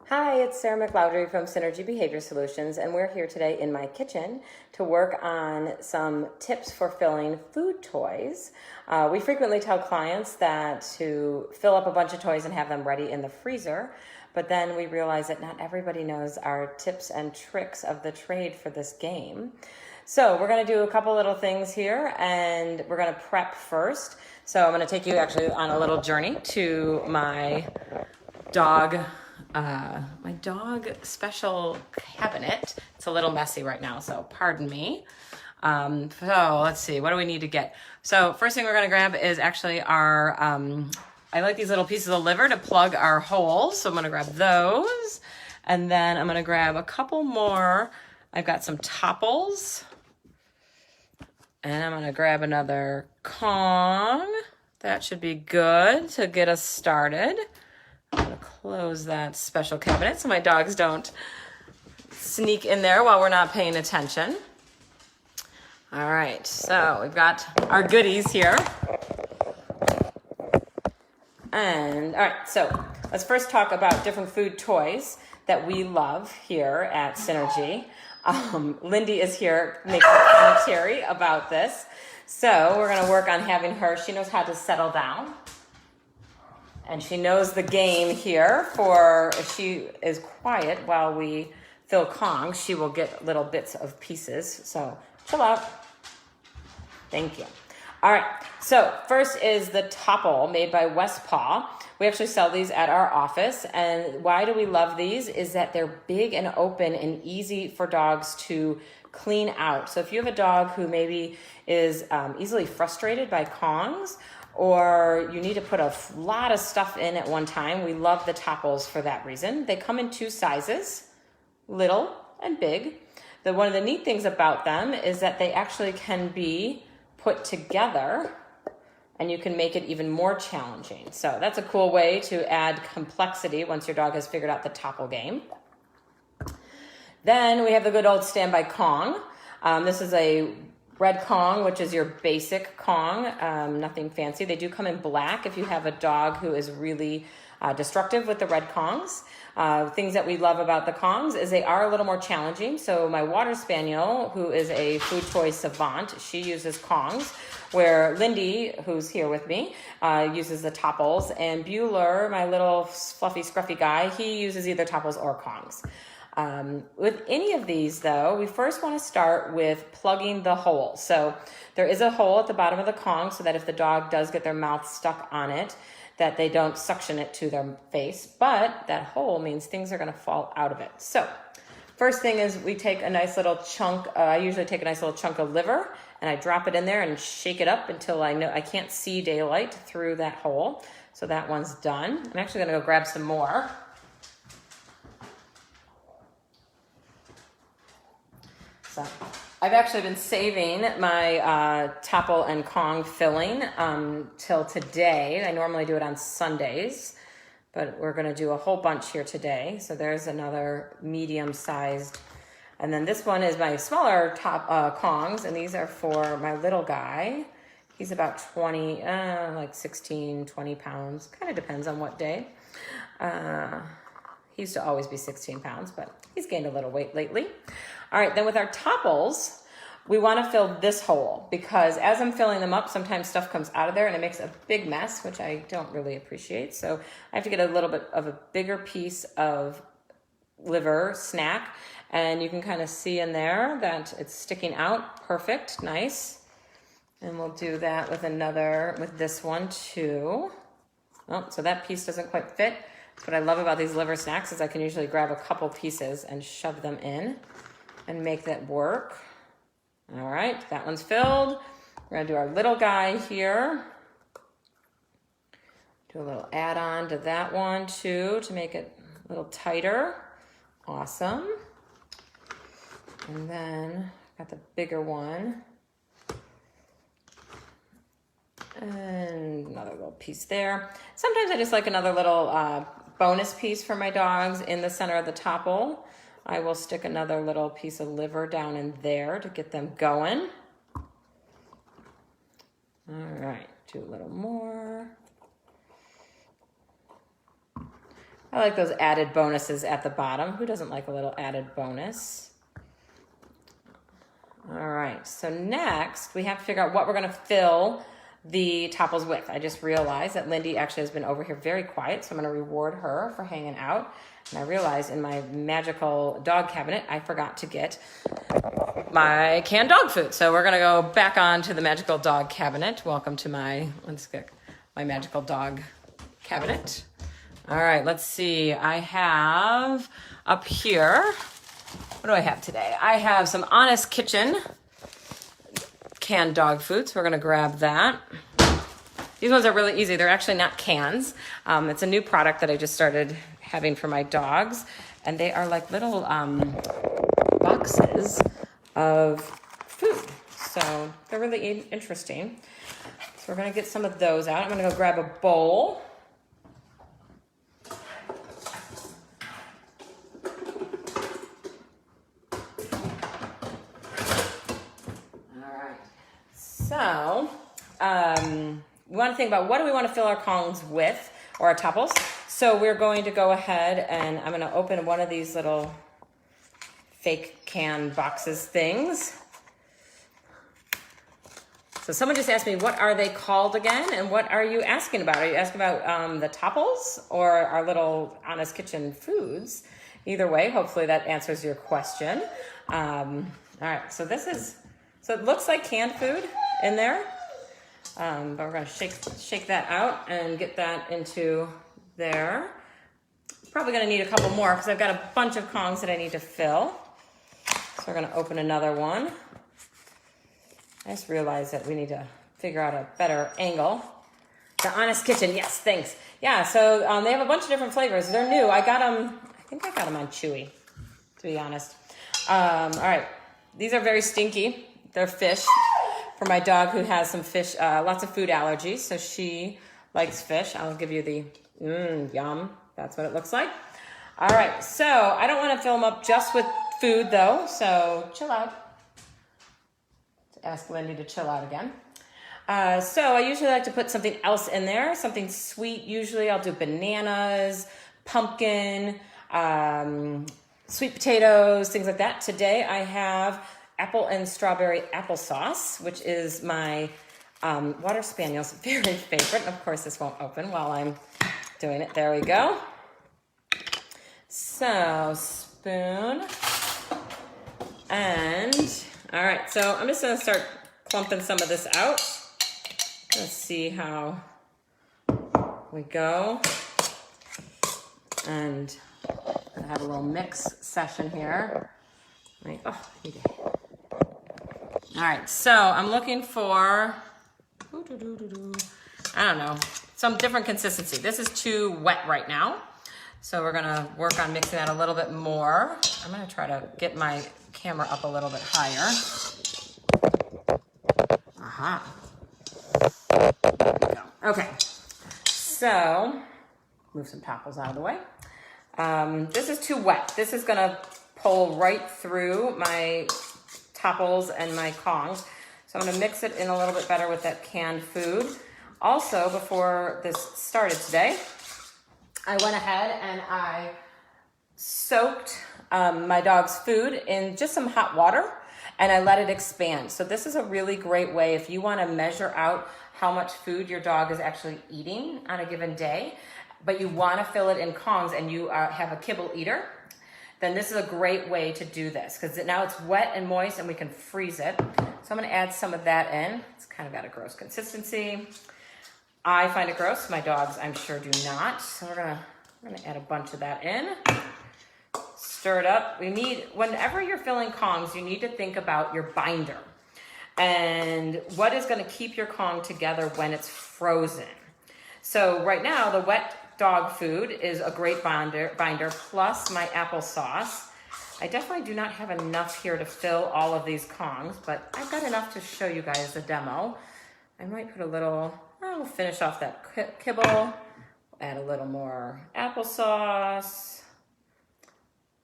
Hi, it's Sarah McLeodry from Synergy Behavior Solutions, and we're here today in my kitchen to work on some tips for filling food toys. We frequently tell clients that to fill up a bunch of toys and have them ready in the freezer, but then we realize that not everybody knows our tips and tricks of the trade for this game. So we're going to do a couple little things here, and we're going to prep first. So I'm going to take you actually on a little journey to my dog special cabinet. It's a little messy right now, so pardon me. So let's see, what do we need to get? So first thing we're going to grab is actually our, I like these little pieces of liver to plug our holes. So I'm going to grab those. And then I'm going to grab a couple more. I've got some Topples. And I'm going to grab another Kong. That should be good to get us started. I'm going to close that special cabinet so my dogs don't sneak in there while we're not paying attention. All right, so we've got our goodies here. And all right, so let's first talk about different food toys that we love here at Synergy. Lindy is here making commentary about this. So we're going to work on having her, she knows how to settle down. And she knows the game here for if she is quiet while we fill Kong, she will get little bits of pieces. So chill out. Thank you. All right, so first is the Toppl made by Westpaw. We actually sell these at our office. And why do we love these is that they're big and open and easy for dogs to clean out. So if you have a dog who maybe is easily frustrated by Kongs, or you need to put a lot of stuff in at one time, we love the Toppls for that reason. They come in two sizes, little and big. One of the neat things about them is that they actually can be put together and you can make it even more challenging. So that's a cool way to add complexity once your dog has figured out the Toppl game. Then we have the good old standby Kong. This is a red Kong, which is your basic Kong, nothing fancy. They do come in black if you have a dog who is really destructive with the red Kongs. Things that we love about the Kongs is they are a little more challenging. So my water spaniel, who is a food toy savant, she uses Kongs, where Lindy, who's here with me, uses the Toppls, and Bueller, my little fluffy, scruffy guy, he uses either Toppls or Kongs. With any of these, though, we first want to start with plugging the hole. So there is a hole at the bottom of the Kong so that if the dog does get their mouth stuck on it, that they don't suction it to their face. But that hole means things are going to fall out of it. So first thing is we take a nice little chunk. I usually take a nice little chunk of liver and I drop it in there and shake it up until I know I can't see daylight through that hole. So that one's done. I'm actually going to go grab some more. So I've actually been saving my Toppl and Kong filling till today. I normally do it on Sundays, but we're going to do a whole bunch here today. So there's another medium-sized. And then this one is my smaller Kongs, and these are for my little guy. He's about 20, like 16, 20 pounds. Kind of depends on what day. He used to always be 16 pounds, but he's gained a little weight lately. All right, then with our Toppls, we want to fill this hole because as I'm filling them up, sometimes stuff comes out of there and it makes a big mess, which I don't really appreciate. So I have to get a little bit of a bigger piece of liver snack, and you can kind of see in there that it's sticking out. Perfect, nice. And we'll do that with this one too. Oh, so that piece doesn't quite fit. What I love about these liver snacks is I can usually grab a couple pieces and shove them in and make that work. All right, that one's filled. We're gonna do our little guy here. Do a little add-on to that one too to make it a little tighter. Awesome. And then got the bigger one. And another little piece there. Sometimes I just like another little bonus piece for my dogs in the center of the Toppl. I will stick another little piece of liver down in there to get them going. All right, do a little more. I like those added bonuses at the bottom. Who doesn't like a little added bonus? All right, so next we have to figure out what we're gonna fill the Toppls with. I just realized that Lindy actually has been over here very quiet, so I'm gonna reward her for hanging out. And I realized in my magical dog cabinet, I forgot to get my canned dog food. So we're gonna go back on to the magical dog cabinet. Welcome to my magical dog cabinet. All right, let's see. I have up here, what do I have today? I have some Honest Kitchen canned dog food, so we're gonna grab that. These ones are really easy. They're actually not cans. It's a new product that I just started having for my dogs, and they are like little boxes of food. So they're really interesting. So we're gonna get some of those out. I'm gonna go grab a bowl. So, we want to think about what do we want to fill our Kongs with, or our Toppls. So we're going to go ahead and I'm going to open one of these little fake can boxes things. So someone just asked me, what are they called again? And what are you asking about? Are you asking about the Toppls or our little Honest Kitchen foods? Either way, hopefully that answers your question. All right, so so it looks like canned food in there, but we're gonna shake that out and get that into there. Probably gonna need a couple more because I've got a bunch of Kongs that I need to fill. So we're gonna open another one. I just realized that we need to figure out a better angle. The Honest Kitchen, yes, thanks. Yeah, so they have a bunch of different flavors. They're new. I think I got them on Chewy, to be honest. All right, these are very stinky. They're fish for my dog who has some fish, lots of food allergies. So she likes fish. I'll give you the yum. That's what it looks like. All right. So I don't want to fill them up just with food though. So chill out. Ask Lindy to chill out again. So I usually like to put something else in there, something sweet. Usually I'll do bananas, pumpkin, sweet potatoes, things like that. Today I have apple and strawberry applesauce, which is my water spaniel's very favorite. Of course, this won't open while I'm doing it. There we go. So, spoon. And, all right, so I'm just gonna start clumping some of this out. Let's see how we go. And I'm gonna have a little mix session here. All right, so I'm looking for, I don't know, some different consistency. This is too wet right now. So we're gonna work on mixing that a little bit more. I'm gonna try to get my camera up a little bit higher. Aha. There we go. Okay, so move some Toppls out of the way. This is too wet. This is gonna pull right through my Toppls and my Kongs. So I'm gonna mix it in a little bit better with that canned food. Also, before this started today, I went ahead and I soaked my dog's food in just some hot water and I let it expand. So this is a really great way if you wanna measure out how much food your dog is actually eating on a given day, but you wanna fill it in Kongs and you have a kibble eater, then this is a great way to do this because now it's wet and moist and we can freeze it. So I'm gonna add some of that in. It's kind of got a gross consistency. I find it gross. My dogs, I'm sure, do not. So we're gonna add a bunch of that in. Stir it up. Whenever you're filling Kongs, you need to think about your binder and what is gonna keep your Kong together when it's frozen. So right now, the wet dog food is a great binder plus my applesauce. I definitely do not have enough here to fill all of these Kongs, but I've got enough to show you guys the demo. I might put I'll finish off that kibble, add a little more applesauce.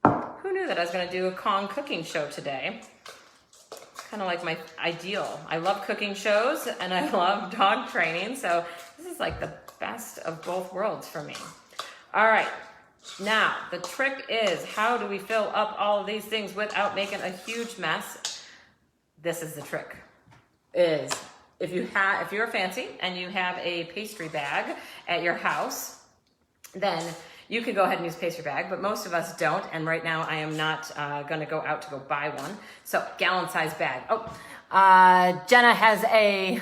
Who knew that I was gonna do a Kong cooking show today? Kind of like my ideal. I love cooking shows and I love dog training, so this is like the best of both worlds for me. All right, Now, the trick is, how do we fill up all of these things without making a huge mess? This is the trick. Is if you're fancy and you have a pastry bag at your house, then you could go ahead and use pastry bag, but most of us don't. And right now I am not going to go out to go buy one. So gallon size bag. Jenna has a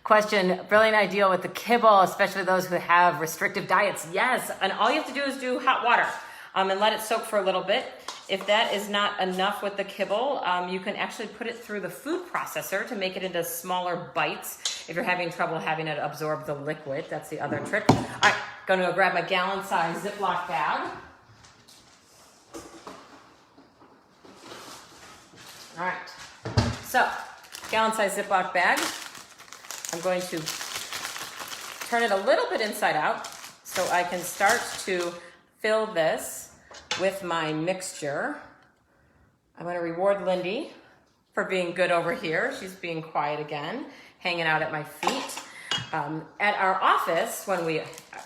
question. Brilliant idea with the kibble, especially those who have restrictive diets. Yes, and all you have to do is do hot water and let it soak for a little bit. If that is not enough with the kibble, you can actually put it through the food processor to make it into smaller bites if you're having trouble having it absorb the liquid. That's the other trick. All right, going to go grab my gallon size Ziploc bag. All right, so gallon size Ziploc bag. I'm going to turn it a little bit inside out so I can start to fill this with my mixture. I'm going to reward Lindy for being good over here. She's being quiet again, hanging out at my feet. At our office, when we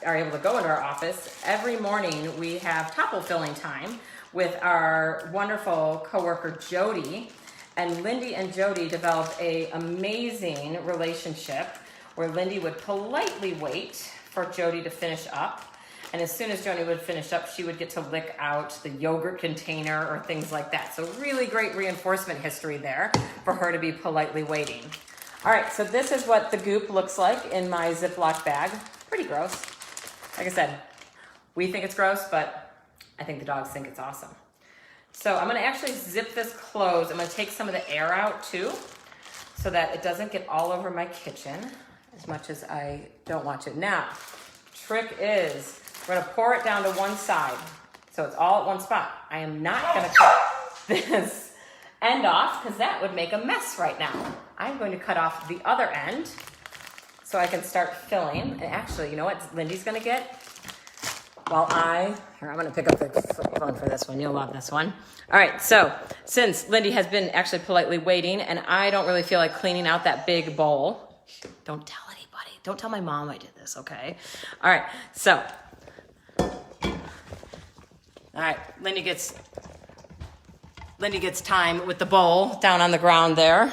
are able to go into our office, every morning we have Toppl filling time with our wonderful coworker Jody. And Lindy and Jody developed an amazing relationship where Lindy would politely wait for Jody to finish up. And as soon as Jody would finish up, she would get to lick out the yogurt container or things like that. So really great reinforcement history there for her to be politely waiting. All right, so this is what the goop looks like in my Ziploc bag. Pretty gross. Like I said, we think it's gross, but I think the dogs think it's awesome. So I'm gonna actually zip this closed. I'm gonna take some of the air out too, so that it doesn't get all over my kitchen as much as I don't want to. Now, trick is, we're gonna pour it down to one side, so it's all at one spot. I am not gonna cut this end off, because that would make a mess right now. I'm going to cut off the other end, so I can start filling. And actually, you know what Lindy's gonna get? I'm gonna pick up the phone for this one. You'll love this one. All right, so since Lindy has been actually politely waiting, and I don't really feel like cleaning out that big bowl, don't tell anybody. Don't tell my mom I did this, okay? All right, so. All right, Lindy gets time with the bowl down on the ground there.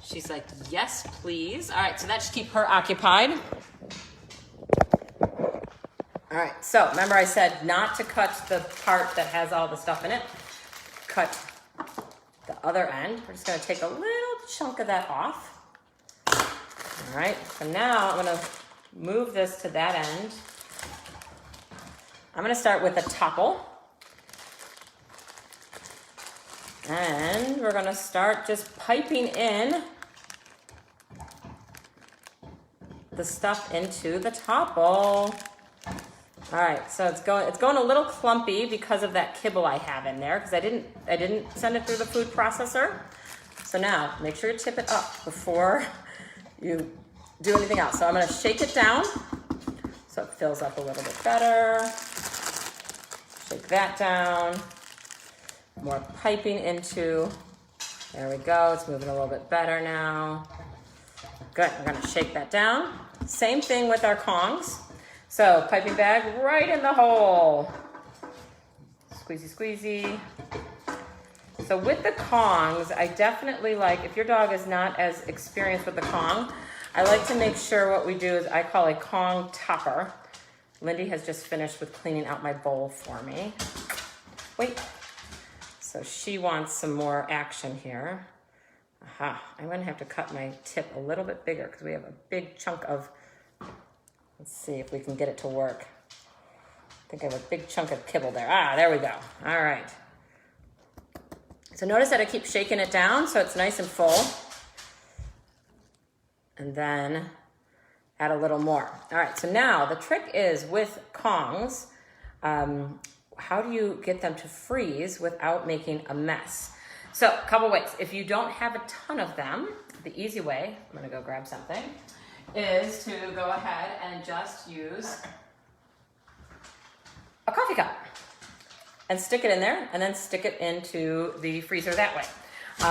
She's like, yes, please. All right, so that should keep her occupied. All right, so remember I said not to cut the part that has all the stuff in it. Cut the other end. We're just gonna take a little chunk of that off. All right, so now I'm gonna move this to that end. I'm gonna start with a Toppl. And we're gonna start just piping in the stuff into the Toppl. All right, so it's going a little clumpy because of that kibble I have in there, because I didn't send it through the food processor. So now make sure you tip it up before you do anything else. So I'm gonna shake it down so it fills up a little bit better. Shake that down. More piping into. There we go. It's moving a little bit better now. Good. We're gonna shake that down. Same thing with our Kongs. So piping bag right in the hole. Squeezy, squeezy. So with the Kongs, I definitely like, if your dog is not as experienced with the Kong, I like to make sure what we do is I call a Kong topper. Lindy has just finished with cleaning out my bowl for me. Wait. So she wants some more action here. Aha, I'm gonna have to cut my tip a little bit bigger because we have a big chunk of, let's see if we can get it to work. I think I have a big chunk of kibble there. Ah, there we go. All right. So notice that I keep shaking it down so it's nice and full. And then add a little more. All right, so now the trick is with Kongs, how do you get them to freeze without making a mess? So a couple ways. If you don't have a ton of them, the easy way, I'm gonna go grab something, is to go ahead and just use a coffee cup and stick it in there and then stick it into the freezer that way.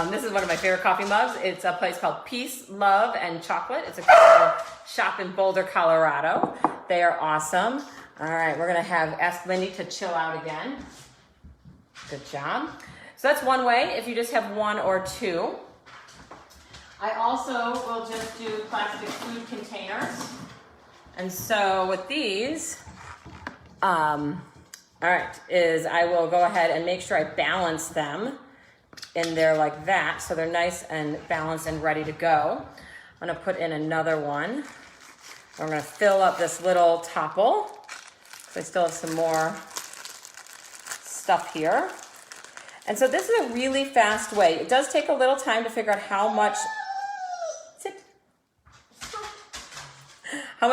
This is one of my favorite coffee mugs. It's a place called Peace, Love, and Chocolate. It's a shop in Boulder, Colorado. They are awesome. All right, we're gonna ask Lindy to chill out again. Good job. So that's one way, if you just have one or two. I also will just do plastic food containers. And so with these, all right, I will go ahead and make sure I balance them in there like that, so they're nice and balanced and ready to go. I'm gonna put in another one. I'm gonna fill up this little Toppl, because I still have some more stuff here. And so this is a really fast way. It does take a little time to figure out how much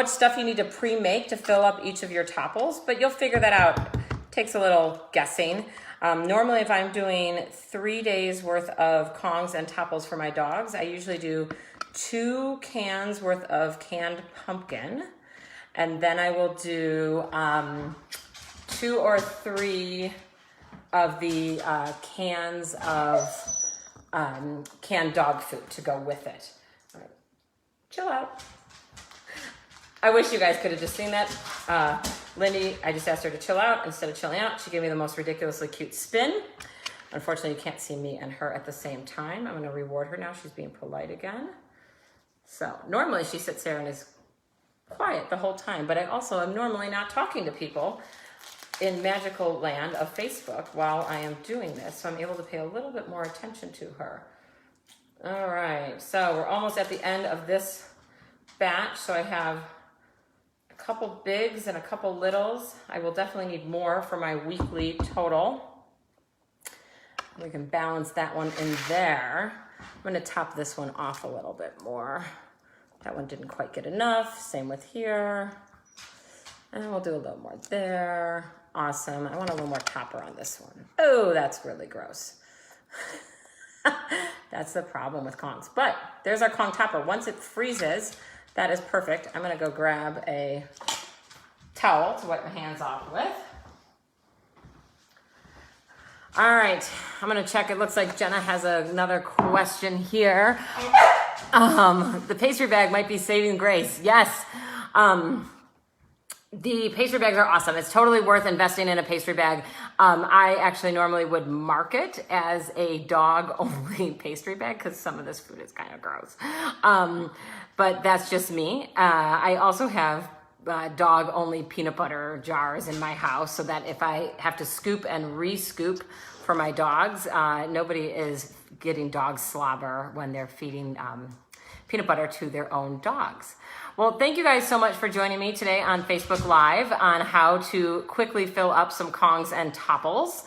stuff you need to pre-make to fill up each of your Toppls, but you'll figure that out. It takes a little guessing. Normally, if I'm doing 3 days worth of Kongs and Toppls for my dogs, I usually do 2 cans worth of canned pumpkin, and then I will do 2 or 3 of the cans of canned dog food to go with it. All right. Chill out. I wish you guys could have just seen that. Lindy, I just asked her to chill out. Instead of chilling out, she gave me the most ridiculously cute spin. Unfortunately, you can't see me and her at the same time. I'm gonna reward her now. She's being polite again. So normally she sits there and is quiet the whole time, but I also am normally not talking to people in magical land of Facebook while I am doing this. So I'm able to pay a little bit more attention to her. All right, so we're almost at the end of this batch. So I have a couple bigs and a couple littles. I will definitely need more for my weekly total. We can balance that one in there. I'm gonna top this one off a little bit more. That one didn't quite get enough. Same with here. And we'll do a little more there. Awesome. I want a little more topper on this one. Oh, that's really gross. That's the problem with Kongs. But there's our Kong topper. Once it freezes, that is perfect. I'm gonna go grab a towel to wipe my hands off with. All right, I'm gonna check. It looks like Jenna has another question here. The pastry bag might be saving grace. Yes. The pastry bags are awesome. It's totally worth investing in a pastry bag. I actually normally would mark it as a dog-only pastry bag because some of this food is kind of gross. But that's just me. I also have dog-only peanut butter jars in my house so that if I have to scoop and re-scoop for my dogs, nobody is getting dog slobber when they're feeding peanut butter to their own dogs. Well, thank you guys so much for joining me today on Facebook Live on how to quickly fill up some Kongs and Toppls.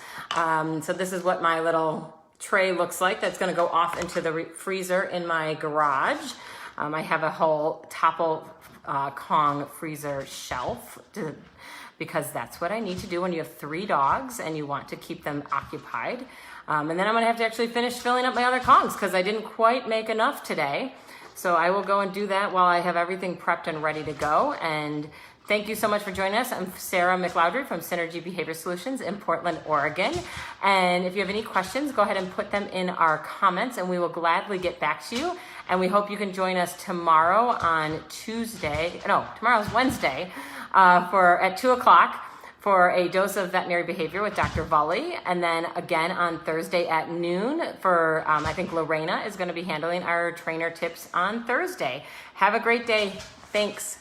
So this is what my little tray looks like. That's going to go off into the freezer in my garage. I have a whole Toppl Kong freezer shelf because that's what I need to do when you have 3 dogs and you want to keep them occupied. And then I'm going to have to actually finish filling up my other Kongs because I didn't quite make enough today. So I will go and do that while I have everything prepped and ready to go. And thank you so much for joining us. I'm Sarah McLeodry from Synergy Behavior Solutions in Portland, Oregon. And if you have any questions, go ahead and put them in our comments and we will gladly get back to you. And we hope you can join us tomorrow on tomorrow's Wednesday at 2 o'clock for a dose of veterinary behavior with Dr. Vully. And then again on Thursday at noon for, I think Lorena is going to be handling our trainer tips on Thursday. Have a great day. Thanks.